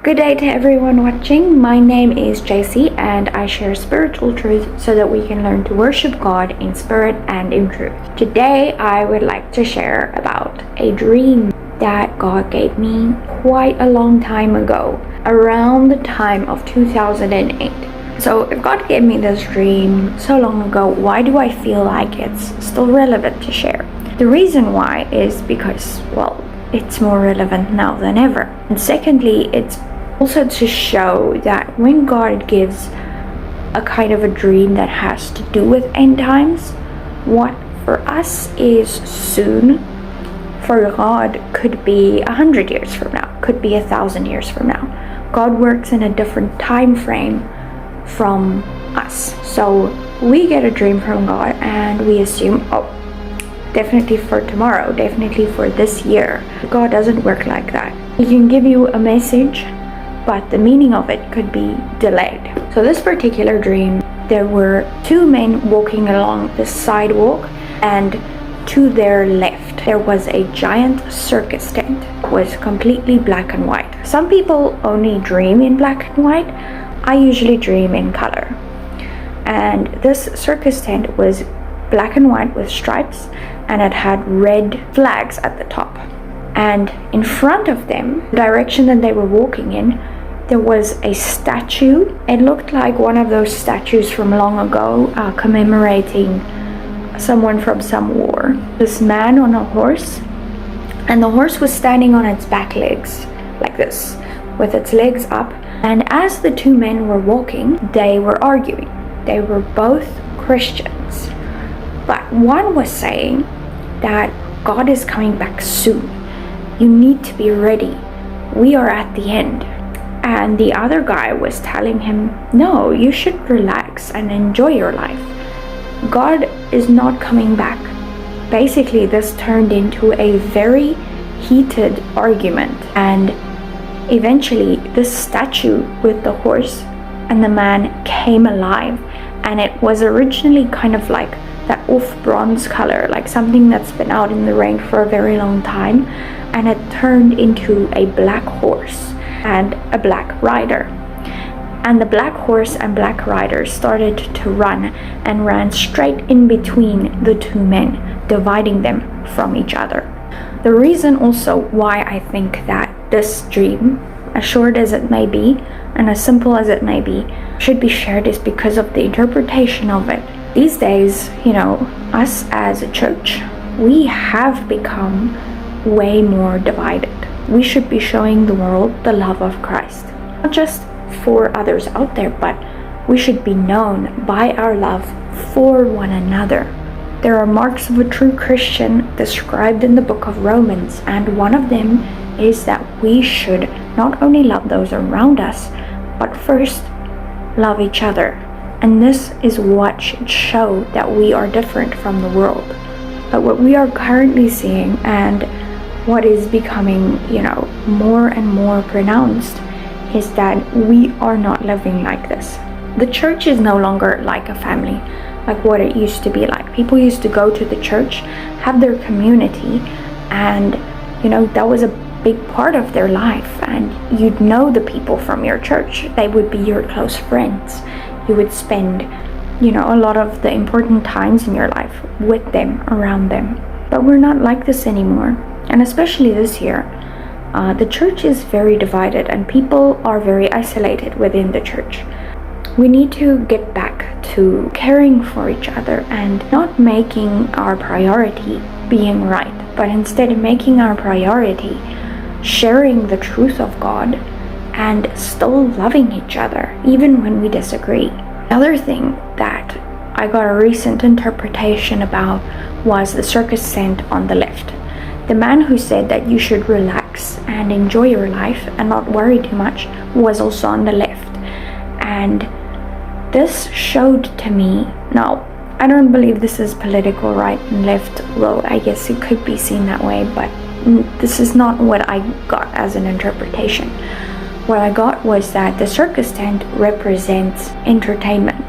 Good day to everyone watching. My name is JC and I share spiritual truth so that we can learn to worship God in spirit and in truth. Today I would like to share about a dream that God gave me quite a long time ago, around the time of 2008. So if God gave me this dream so long ago, why do I feel like it's still relevant to share? The reason why is because, well, it's more relevant now than ever. And secondly, it's also to show that when God gives a kind of a dream that has to do with end times, what for us is soon, for God could be 100 years from now, could be 1,000 years from now. God works in a different time frame from us. So we get a dream from God and we assume, oh, definitely for tomorrow, definitely for this year. God doesn't work like that. He can give you a message, but the meaning of it could be delayed. So this particular dream, there were two men walking along the sidewalk, and to their left there was a giant circus tent. It was completely black and white. Some people only dream in black and white. I usually dream in color. And this circus tent was black and white with stripes, and it had red flags at the top. And in front of them, the direction that they were walking in, there was a statue. It looked like one of those statues from long ago, commemorating someone from some war. This man on a horse, and the horse was standing on its back legs, like this, with its legs up. And as the two men were walking, they were arguing. They were both Christians. But one was saying that God is coming back soon. You need to be ready. We are at the end. And the other guy was telling him, no, you should relax and enjoy your life. God is not coming back. Basically, this turned into a very heated argument. And eventually, this statue with the horse and the man came alive. And it was originally kind of like that off bronze color, like something that's been out in the rain for a very long time. And it turned into a black horse and a black rider. And the black horse and black rider started to run and ran straight in between the two men, dividing them from each other. The reason also why I think that this dream, as short as it may be and as simple as it may be, should be shared is because of the interpretation of it. These days, us as a church, we have become way more divided. We should be showing the world the love of Christ, not just for others out there, but we should be known by our love for one another. There are marks of a true Christian described in the book of Romans, and one of them is that we should not only love those around us, but first love each other. And this is what should show that we are different from the world. But what we are currently seeing, and what is becoming, more and more pronounced, is that we are not living like this. The church is no longer like a family, like what it used to be like. People used to go to the church, have their community, and, that was a big part of their life. And you'd know the people from your church. They would be your close friends. You would spend, a lot of the important times in your life with them, around them. But we're not like this anymore. And especially this year, the church is very divided and people are very isolated within the church. We need to get back to caring for each other and not making our priority being right, but instead making our priority sharing the truth of God and still loving each other, even when we disagree. Another thing that I got a recent interpretation about was the circus tent on the left. The man who said that you should relax and enjoy your life and not worry too much was also on the left. And this showed to me, now, I don't believe this is political right and left, well, I guess it could be seen that way, but this is not what I got as an interpretation. What I got was that the circus tent represents entertainment,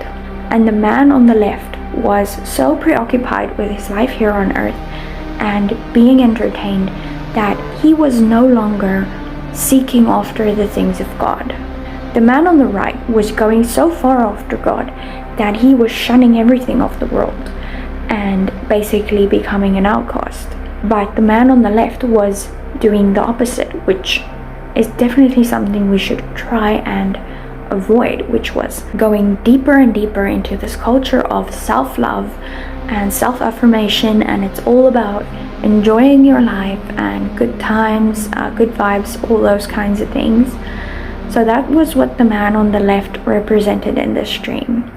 and the man on the left was so preoccupied with his life here on earth and being entertained that he was no longer seeking after the things of God. The man on the right was going so far after God that he was shunning everything of the world and basically becoming an outcast. But the man on the left was doing the opposite, which is definitely something we should try and avoid, which was going deeper and deeper into this culture of self-love and self-affirmation, and it's all about enjoying your life and good times, good vibes, all those kinds of things. So that was what the man on the left represented in this dream.